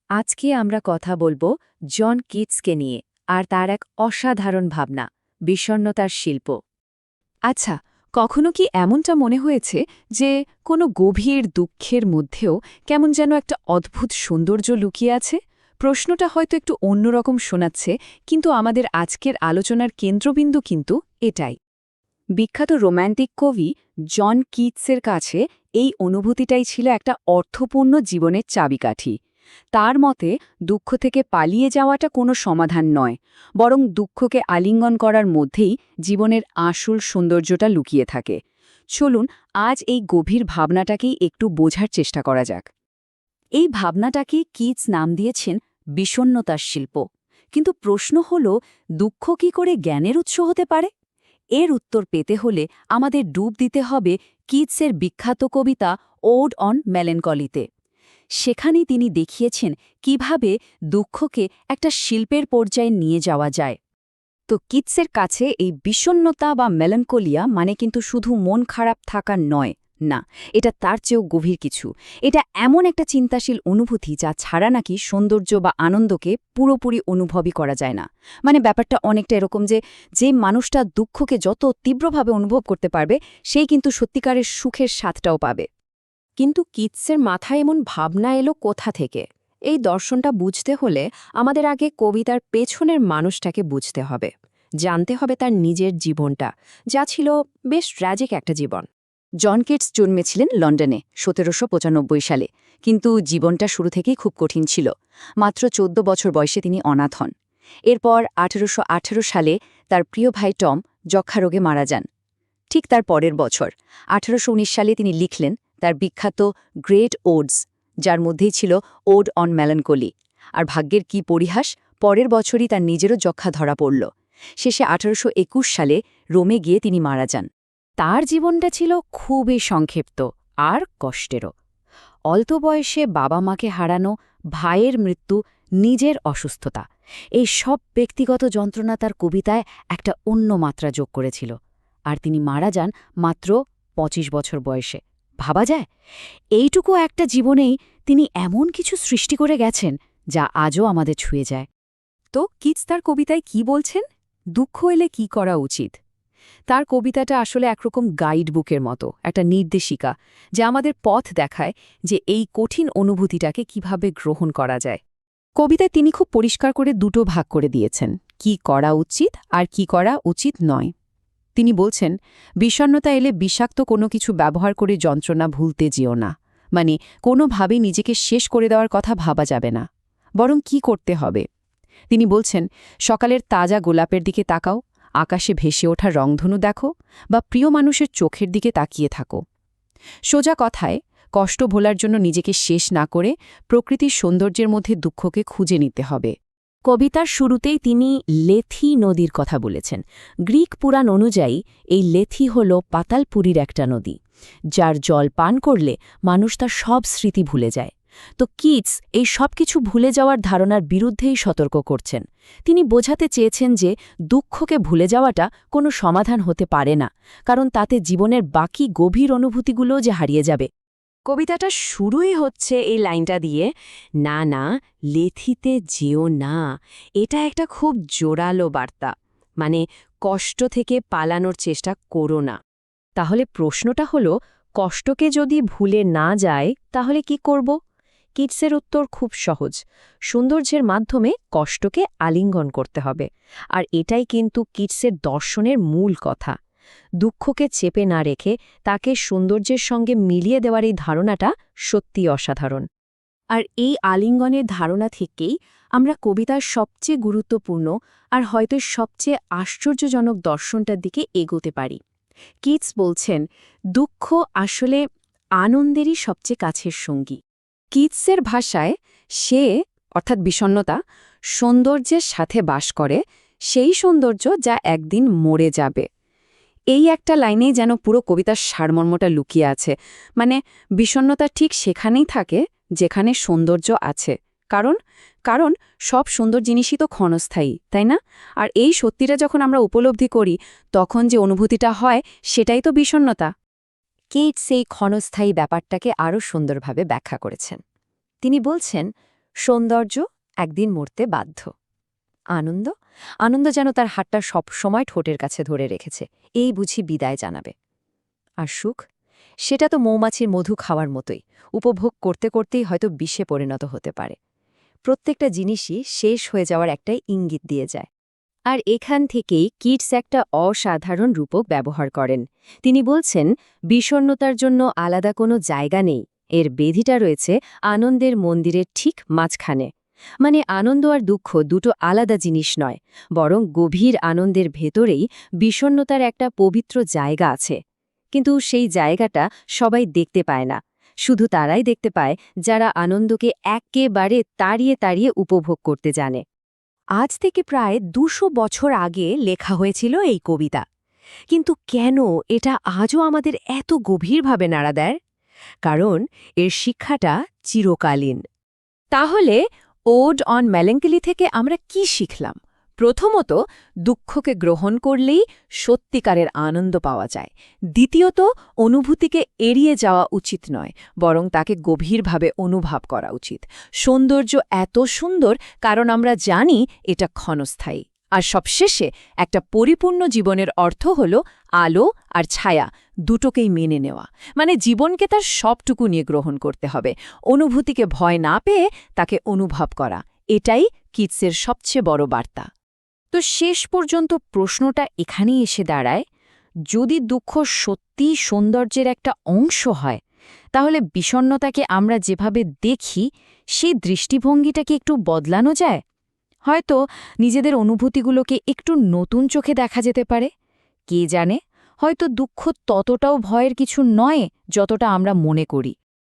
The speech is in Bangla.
আজকে আমরা কথা বলবো জন কিটসকে নিয়ে আর তার এক অসাধারণ ভাবনা বিষণ্ণতার শিল্প। আচ্ছা, কখনো কি এমনটা মনে হয়েছে যে কোনো গভীর দুঃখের মধ্যেও কেমন যেন একটা অদ্ভুত সৌন্দর্য লুকিয়ে আছে? প্রশ্নটা হয়তো একটু অন্যরকম শোনাচ্ছে, কিন্তু আমাদের আজকের আলোচনার কেন্দ্রবিন্দু কিন্তু এটাই। বিখ্যাত রোম্যান্টিক কবি জন কিটসের কাছে এই অনুভূতিটাই ছিল একটা অর্থপূর্ণ জীবনের চাবিকাঠি। তার মতে দুঃখ থেকে পালিয়ে যাওয়াটা কোনো সমাধান নয়, বরং দুঃখকে আলিঙ্গন করার মধ্যেই জীবনের আসল সৌন্দর্যটা লুকিয়ে থাকে। চলুন আজ এই গভীর ভাবনাটাকেই একটু বোঝার চেষ্টা করা যাক। এই ভাবনাটাকে কিটস নাম দিয়েছেন বিষণ্ণতার শিল্প। কিন্তু প্রশ্ন হল, দুঃখ কি করে জ্ঞানের উৎস হতে পারে? এর উত্তর পেতে হলে আমাদের ডুব দিতে হবে কিটসের বিখ্যাত কবিতা ওড অন মেলেনকলিতে। সেখানেই তিনি দেখিয়েছেন কিভাবে দুঃখকে একটা শিল্পের পর্যায়ে নিয়ে যাওয়া যায়। তো কিটসের কাছে এই বিষণ্ণতা বা মেলানকোলিয়া মানে কিন্তু শুধু মন খারাপ থাকা নয়, না, এটা তার চেয়েও গভীর কিছু। এটা এমন একটা চিন্তাশীল অনুভূতি যা ছাড়া নাকি সৌন্দর্য বা আনন্দকে পুরোপুরি অনুভবই করা যায় না। মানে ব্যাপারটা অনেকটা এরকম যে মানুষটা দুঃখকে যত তীব্রভাবে অনুভব করতে পারবে, সেই কিন্তু সত্যিকারের সুখের স্বাদটাও পাবে। কিন্তু কিটসের মাথায় এমন ভাবনা এলো কোথা থেকে? এই দর্শনটা বুঝতে হলে আমাদের আগে কবিতার পেছনের মানুষটাকে বুঝতে হবে। জানতে হবে তার নিজের জীবনটা, যা ছিল বেশ ট্র্যাজিক একটা জীবন। জন কিটস জন্মেছিলেন লন্ডনে ১৭৯৫ সালে, কিন্তু জীবনটা শুরু থেকেই খুব কঠিন ছিল। মাত্র ১৪ বছর বয়সে তিনি অনাথ হন। এরপর ১৮১৮ সালে তার প্রিয় ভাই টম যক্ষা রোগে মারা যান। ঠিক তার পরের বছর ১৮১৯ সালে তিনি লিখলেন তার বিখ্যাত গ্রেট ওডস, যার মধ্যেই ছিল ওড অন মেলানকোলি। আর ভাগ্যের কি পরিহাস, পরের বছরই তার নিজেরও যক্ষা ধরা পড়ল। শেষে ১৮২১ সালে রোমে গিয়ে তিনি মারা যান। তার জীবনটা ছিল খুবই সংক্ষিপ্ত আর কষ্টেরও। অল্প বয়সে বাবা মাকে হারানো, ভাইয়ের মৃত্যু, নিজের অসুস্থতা, এই সব ব্যক্তিগত যন্ত্রণা তার কবিতায় একটা অন্য মাত্রা যোগ করেছিল। আর তিনি মারা যান মাত্র ২৫ বছর বয়সে। ভাবা যায়, এইটুকু একটা জীবনেই তিনি এমন কিছু সৃষ্টি করে গেছেন যা আজও আমাদের ছুঁয়ে যায়। তো কিটস তার কবিতায় কি বলছেন? দুঃখ এলে কি করা উচিত? তার কবিতাটা আসলে একরকম গাইড বুকের মতো, একটা নির্দেশিকা, যা আমাদের পথ দেখায় যে এই কঠিন অনুভূতিটাকে কিভাবে গ্রহণ করা যায়। কবিতায় তিনি খুব পরিষ্কার করে দুটো ভাগ করে দিয়েছেন, কি করা উচিত আর কি করা উচিত নয়। তিনি বলছেন, বিষণ্ণতা এলে বিষাক্ত কোনো কিছু ব্যবহার করে যন্ত্রণা ভুলতে যেও না। মানে কোনোভাবেই নিজেকে শেষ করে দেওয়ার কথা ভাবা যাবে না, বরং কি করতে হবে। তিনি বলছেন, সকালের তাজা গোলাপের দিকে তাকাও, আকাশে ভেসে ওঠা রংধনু দেখো, বা প্রিয় মানুষের চোখের দিকে তাকিয়ে থাকো। সোজা কথায়, কষ্ট ভোলার জন্য নিজেকে শেষ না করে প্রকৃতির সৌন্দর্যের মধ্যে দুঃখকে খুঁজে নিতে হবে। কবিতার শুরুতেই তিনি লেথি নদীর কথা বলেছেন। গ্রিক পুরাণ অনুযায়ী এই লেথি হল পাতালপুরীর একটা নদী, যার জল পান করলে মানুষ তার সব স্মৃতি ভুলে যায়। তো কিটস এই সব কিছু ভুলে যাওয়ার ধারণার বিরুদ্ধেই সতর্ক করছেন। তিনি বোঝাতে চেয়েছেন যে দুঃখকে ভুলে যাওয়াটা কোনো সমাধান হতে পারে না, কারণ তাতে জীবনের বাকি গভীর অনুভূতিগুলোও যে হারিয়ে যাবে। কবিতাটা শুরুই হচ্ছে এই লাইনটা দিয়ে, না না, লেথিতে যেও না। এটা একটা খুব জোরালো বার্তা, মানে কষ্ট থেকে পালানোর চেষ্টা করো না। তাহলে প্রশ্নটা হলো, কষ্টকে যদি ভুলে না যায় তাহলে কি করব? কিটসের উত্তর খুব সহজ, সৌন্দর্যের মাধ্যমে কষ্টকে আলিঙ্গন করতে হবে। আর এটাই কিন্তু কিটসের দর্শনের মূল কথা। দুঃখকে চেপে না রেখে তাকে সৌন্দর্যের সঙ্গে মিলিয়ে দেওয়ার এই ধারণাটা সত্যি অসাধারণ। আর এই আলিঙ্গনের ধারণা থেকেই আমরা কবিতার সবচেয়ে গুরুত্বপূর্ণ আর হয়তো সবচেয়ে আশ্চর্যজনক দর্শনটার দিকে এগোতে পারি। কিটস বলছেন, দুঃখ আসলে আনন্দেরই সবচেয়ে কাছের সঙ্গী। কিটসের ভাষায় সে, অর্থাৎ বিষণ্ণতা, সৌন্দর্যের সাথে বাস করে, সেই সৌন্দর্য যা একদিন মরে যাবে। এই একটা লাইনেই যেন পুরো কবিতার সারমর্মটা লুকিয়ে আছে। মানে বিষণ্ণতা ঠিক সেখানেই থাকে যেখানে সৌন্দর্য আছে। কারণ কারণ সব সুন্দর জিনিসই তো ক্ষণস্থায়ী, তাই না? আর এই সত্যিটা যখন আমরা উপলব্ধি করি, তখন যে অনুভূতিটা হয় সেটাই তো বিষণ্ণতা। কিটস এই ক্ষণস্থায়ী ব্যাপারটাকে আরও সুন্দরভাবে ব্যাখ্যা করেছেন। তিনি বলছেন, সৌন্দর্য একদিন মরতে বাধ্য। আনন্দ আনন্দ যেন তার হাতটা সব সময় ঠোঁটের কাছে ধরে রেখেছে, এই বুঝি বিদায় জানাবে। আর সুখ, সেটা তো মৌমাছির মধু খাওয়ার মতোই, উপভোগ করতে করতেই হয়তো বিষে পরিণত হতে পারে। প্রত্যেকটা জিনিসই শেষ হয়ে যাওয়ার একটাই ইঙ্গিত দিয়ে যায়। আর এখান থেকেই কিটস একটা অসাধারণ রূপক ব্যবহার করেন। তিনি বলছেন, বিষণ্ণতার জন্য আলাদা কোনো জায়গা নেই, এর বেধিটা রয়েছে আনন্দের মন্দিরের ঠিক মাঝখানে। মানে আনন্দ আর দুঃখ দুটো আলাদা জিনিস নয়, বরং গভীর আনন্দের ভেতরেই বিষণ্ণতার একটা পবিত্র জায়গা আছে। কিন্তু সেই জায়গাটা সবাই দেখতে পায় না, শুধু তারাই দেখতে পায় যারা আনন্দকে একেবারে তাড়িয়ে তাড়িয়ে উপভোগ করতে জানে। আজ থেকে প্রায় ২০০ বছর আগে লেখা হয়েছিল এই কবিতা, কিন্তু কেন এটা আজও আমাদের এত গভীরভাবে নাড়া দেয়? কারণ এর শিক্ষাটা চিরকালীন। তাহলে ওড অন মেলাঙ্কলি থেকে আমরা কি শিখলাম? প্রথমত, দুঃখকে গ্রহণ করলেই সত্যিকারের আনন্দ পাওয়া যায়। দ্বিতীয়ত, অনুভূতিকে এড়িয়ে যাওয়া উচিত নয়, বরং তাকে গভীরভাবে অনুভব করা উচিত। সৌন্দর্য এত সুন্দর কারণ আমরা জানি এটা ক্ষণস্থায়ী। আর সবশেষে, একটা পরিপূর্ণ জীবনের অর্থ হল আলো আর ছায়া দুটোকেই মেনে নেওয়া। মানে জীবনকে তার সবটুকু নিয়ে গ্রহণ করতে হবে, অনুভূতিকে ভয় না পেয়ে তাকে অনুভব করা। এটাই কিটসের সবচেয়ে বড় বার্তা। তো শেষ পর্যন্ত প্রশ্নটা এখানেই এসে দাঁড়ায়, যদি দুঃখ সত্যিই সৌন্দর্যের একটা অংশ হয়, তাহলে বিষণ্ণতাকে আমরা যেভাবে দেখি সেই দৃষ্টিভঙ্গিটা কি একটু বদলানো যায়? হয়তো নিজেদের অনুভূতিগুলোকে একটু নতুন চোখে দেখা যেতে পারে। কে জানে, হয়তো দুঃখ ততটাও ভয়ের কিছু নয় যতটা আমরা মনে করি।